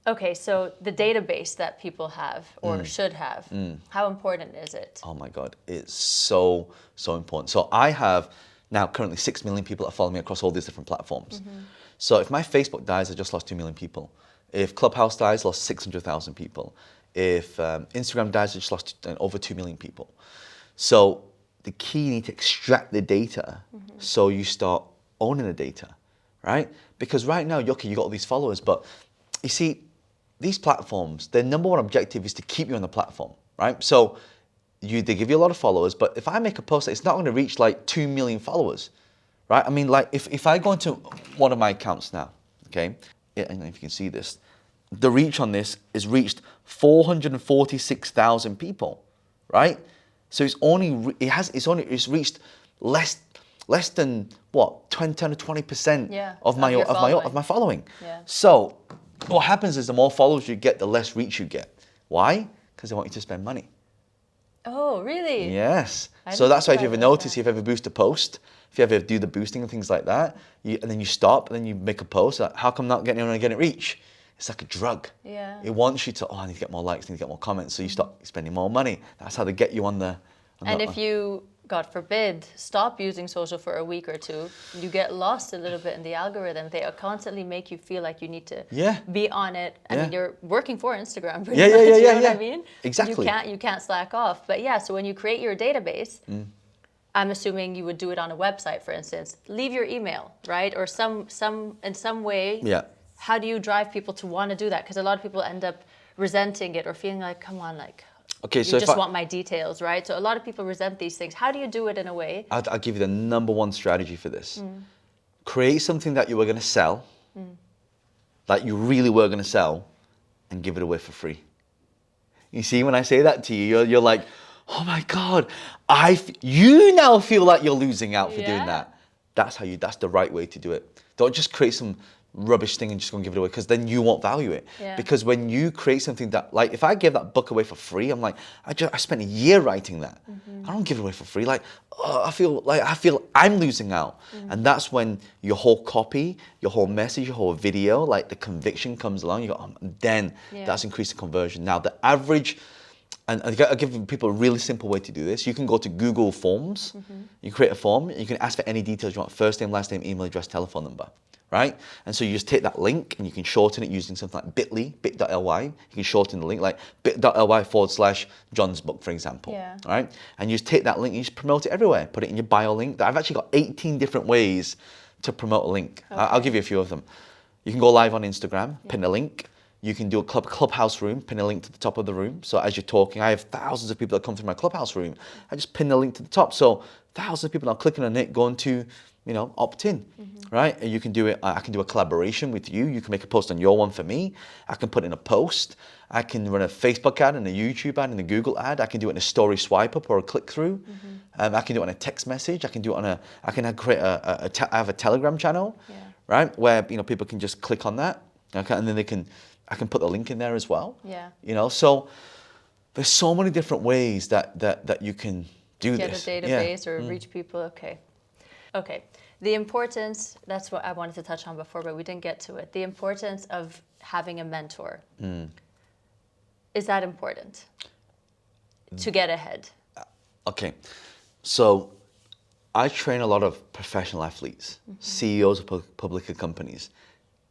Okay, so the database that people have or should have, how important is it? Oh my God, it's so, so important. So I have now currently 6 million people that follow me across all these different platforms. So if my Facebook dies, I just lost 2 million people. If Clubhouse dies, I lost 600,000 people. If Instagram dies, I just lost over 2 million people. So the key, you need to extract the data so you start owning the data, right? Because right now, okay, you got all these followers, but you see, these platforms, their number one objective is to keep you on the platform, right? So they give you a lot of followers, but if I make a post, it's not going to reach like 2 million followers, right? I mean, like if I go into one of my accounts now, okay, I don't know if you can see this, the reach on this is reached 446,000 people, right? So it's reached less than what 10 to 20% of my following. Yeah. So what happens is the more followers you get, the less reach you get. Why? Because they want you to spend money. Oh, really? Yes. So that's why if you ever notice, if you ever boost a post, if you ever do the boosting and things like that, and then you stop, and then you make a post, like, how come not getting reach? It's like a drug. Yeah. It wants you to, I need to get more likes, I need to get more comments, so you start spending more money. That's how they get you on the... If you, God forbid, stop using social for a week or two, you get lost a little bit in the algorithm. They constantly make you feel like you need to be on it. I mean, you're working for Instagram pretty much, you know what I mean? Exactly. You can't slack off. But yeah, so when you create your database, I'm assuming you would do it on a website, for instance. Leave your email, right? Or in some way. Yeah. How do you drive people to want to do that? Because a lot of people end up resenting it or feeling like, come on, like, okay, you so just want my details, right? So a lot of people resent these things. How do you do it in a way? I'll give you the number one strategy for this. Create something that you were going to sell, that you really were going to sell, and give it away for free. You see, when I say that to you, you're like, oh my God, you now feel like you're losing out for doing that. That's the right way to do it. Don't just create some rubbish thing and just go and give it away, because then you won't value it. Because when you create something that, like, if I gave that book away for free, I'm like, I spent a year writing that. I don't give it away for free. Like, I feel I'm losing out. And that's when your whole copy, your whole message, your whole video, like the conviction comes along. You go, then that's increasing conversion. Now the average, and I'll give people a really simple way to do this. You can go to Google Forms. You create a form. You can ask for any details you want: first name, last name, email address, telephone number. Right? And so you just take that link and you can shorten it using something like bit.ly. You can shorten the link like bit.ly/John's book, for example. Right? And you just take that link and you just promote it everywhere. Put it in your bio link. I've actually got 18 different ways to promote a link. I'll give you a few of them. You can go live on Instagram, pin a link. You can do a clubhouse room, pin a link to the top of the room. So as you're talking, I have thousands of people that come through my clubhouse room. I just pin the link to the top. So thousands of people are clicking on it, going to, opt in, right? And you can do it. I can do a collaboration with you. You can make a post on your one for me. I can put in a post. I can run a Facebook ad and a YouTube ad and a Google ad. I can do it in a story swipe up or a click through. I can do it on a text message. I can do it on create I have a Telegram channel, right? Where, people can just click on that. Okay, and then I can put the link in there as well. So there's so many different ways that you can do this. Get a database or reach people. Okay. The importance, that's what I wanted to touch on before, but we didn't get to it. The importance of having a mentor. Is that important to get ahead? Okay. So I train a lot of professional athletes, CEOs of public companies,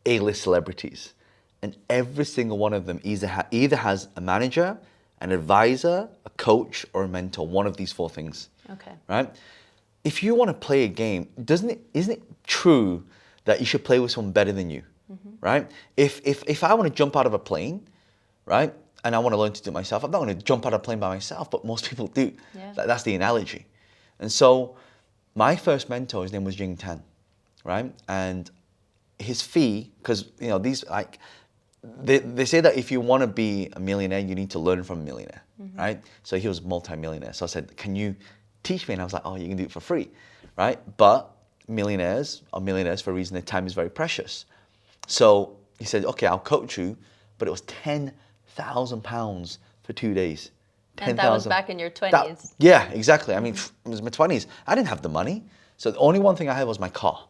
A-list celebrities. And every single one of them either has a manager, an advisor, a coach, or a mentor, one of these four things. Okay. Right? If you want to play a game, isn't it true that you should play with someone better than you? Right? If I want to jump out of a plane, right, and I want to learn to do it myself, I'm not going to jump out of a plane by myself, but most people do. That's the analogy. And so my first mentor, his name was Jing Tan, right? And his fee, because these they say that if you want to be a millionaire, you need to learn from a millionaire, right? So he was a multi-millionaire. So I said, can you teach me? And I was like, oh, you can do it for free, right? But millionaires are millionaires for a reason. Their time is very precious. So he said, okay, I'll coach you, but it was £10,000 for 2 days. And that was back in your 20s. Yeah, exactly. I mean, it was my 20s. I didn't have the money. So the only one thing I had was my car,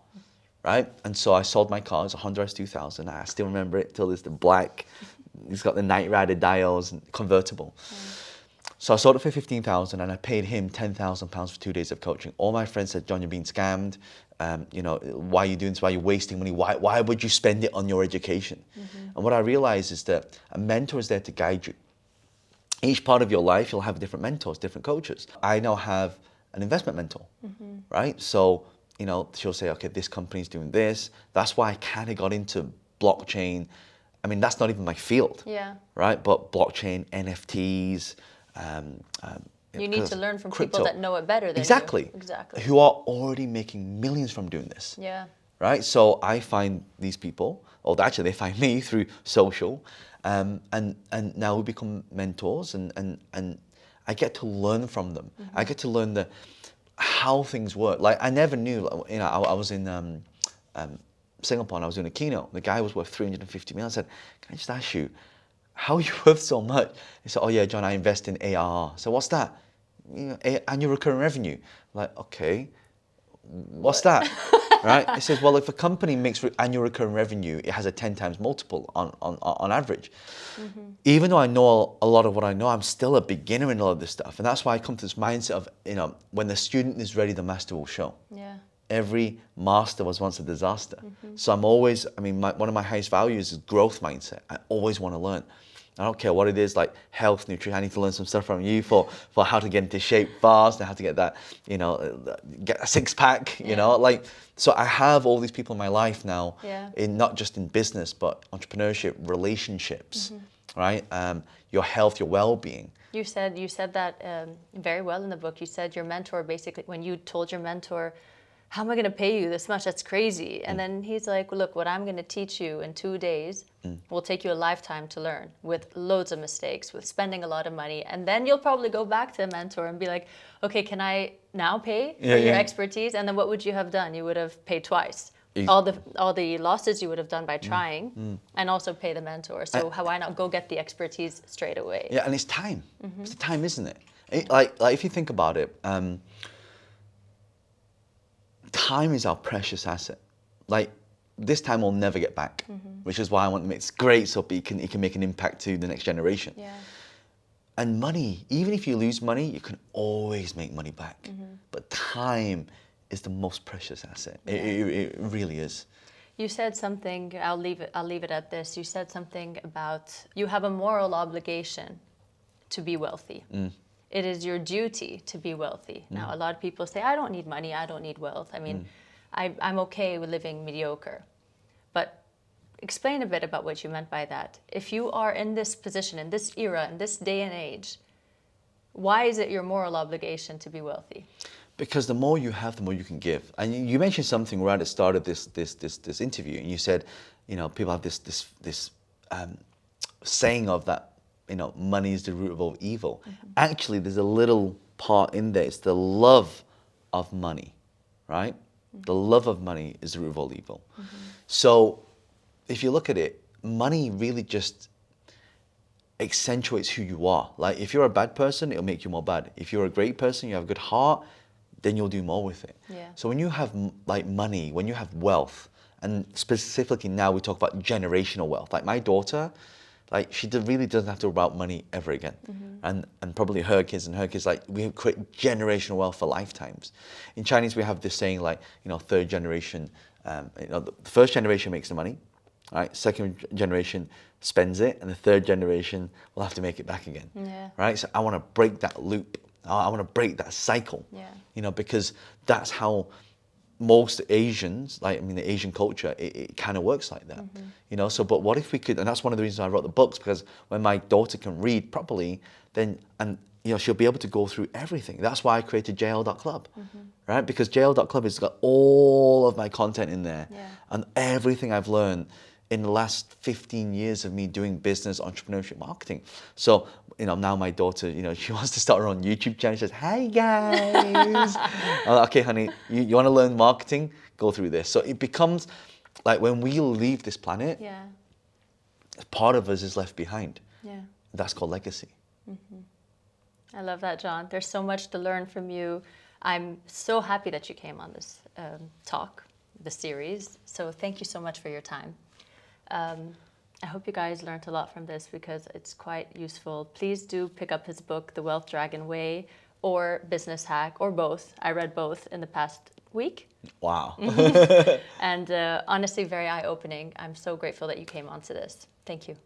right? And so I sold my car. It's a Honda S2000. I still remember it till it's the black. It's got the Knight Rider dials and convertible. So I sold it for 15,000 and I paid him 10,000 pounds for 2 days of coaching. All my friends said, John, you're being scammed. You know, why are you doing this? Why are you wasting money? Why would you spend it on your education? And what I realized is that a mentor is there to guide you. Each part of your life, you'll have different mentors, different coaches. I now have an investment mentor, right? So, you know, she'll say, okay, this company's doing this. That's why I kind of got into blockchain. I mean, that's not even my field, right? But blockchain, NFTs. You need to learn from crypto. people that know it better than Exactly. you. Exactly. Who are already making millions from doing this. Yeah. Right? So I find these people, or actually they find me through social, and now we become mentors, and I get to learn from them. I get to learn how things work. Like I never knew, you know, I was in Singapore and I was doing a keynote. The guy was worth 350 million. I said, can I just ask you, how are you worth so much? He said, oh yeah, John, I invest in ARR. So what's that? You know, annual recurring revenue. I'm like, okay, what's that? Right? It says, well, if a company makes annual recurring revenue, it has a 10 times multiple on average. Even though I know a lot of what I know, I'm still a beginner in all of this stuff. And that's why I come to this mindset of, you know, when the student is ready, the master will show. Yeah. Every master was once a disaster. So I'm always, I mean, one of my highest values is growth mindset. I always want to learn. I don't care what it is, like health, nutrition. I need to learn some stuff from you for how to get into shape fast and how to get that, you know, get a six pack, you know, like, so I have all these people in my life now, in not just in business, but entrepreneurship, relationships, right? Your health, your well-being. You said that very well in the book. You said your mentor, basically, when you told your mentor, how am I going to pay you this much? That's crazy. And then he's like, look, what I'm going to teach you in 2 days will take you a lifetime to learn, with loads of mistakes, with spending a lot of money. And then you'll probably go back to a mentor and be like, okay, can I now pay for your expertise? And then what would you have done? You would have paid twice. All the losses you would have done by trying, and also pay the mentor. So why not go get the expertise straight away? Yeah, and it's time. It's the time, isn't it? Like if you think about it, time is our precious asset. Like this time we'll never get back, which is why I want to make it great so it can make an impact to the next generation. Yeah. And money, even if you lose money, you can always make money back. But time is the most precious asset. It really is. You said something, I'll leave it at this. You said something about you have a moral obligation to be wealthy. It is your duty to be wealthy. Now, a lot of people say, I don't need money, I don't need wealth. I mean, I'm okay with living mediocre. But explain a bit about what you meant by that. If you are in this position, in this era, in this day and age, why is it your moral obligation to be wealthy? Because the more you have, the more you can give. And you mentioned something right at the start of this interview, and you said, you know, people have this saying of that, you know, money is the root of all evil. Actually, there's a little part in there. It's the love of money, right? The love of money is the root of all evil. So if you look at it, money really just accentuates who you are. Like if you're a bad person, it'll make you more bad. If you're a great person, you have a good heart, then you'll do more with it. So when you have like money, when you have wealth, and specifically now we talk about generational wealth. Like my daughter, like she really doesn't have to worry about money ever again. And probably her kids, like we create generational wealth for lifetimes. In Chinese, we have this saying like, you know, third generation, you know, the first generation makes the money, right? Second generation spends it, and the third generation will have to make it back again, right? So I want to break that loop. I want to break that cycle, you know, because that's how most Asians, like, I mean, the Asian culture, it kind of works like that, you know. So, but what if we could, and that's one of the reasons I wrote the books, because when my daughter can read properly, then, and you know, she'll be able to go through everything. That's why I created JL.club, right? Because JL.club has got all of my content in there, and everything I've learned in the last 15 years of me doing business, entrepreneurship, marketing. So, you know, now my daughter, you know, she wants to start her own YouTube channel. She says, "Hi guys." I'm like, okay, honey, you want to learn marketing? Go through this. So it becomes like when we leave this planet, part of us is left behind. That's called legacy. I love that, John. There's so much to learn from you. I'm so happy that you came on this talk. the series. So thank you so much for your time. I hope you guys learned a lot from this because it's quite useful. Please do pick up his book, The Wealth Dragon Way, or Business Hack, or both. I read both in the past week. Wow. And honestly, very eye-opening. I'm so grateful that you came onto this. Thank you.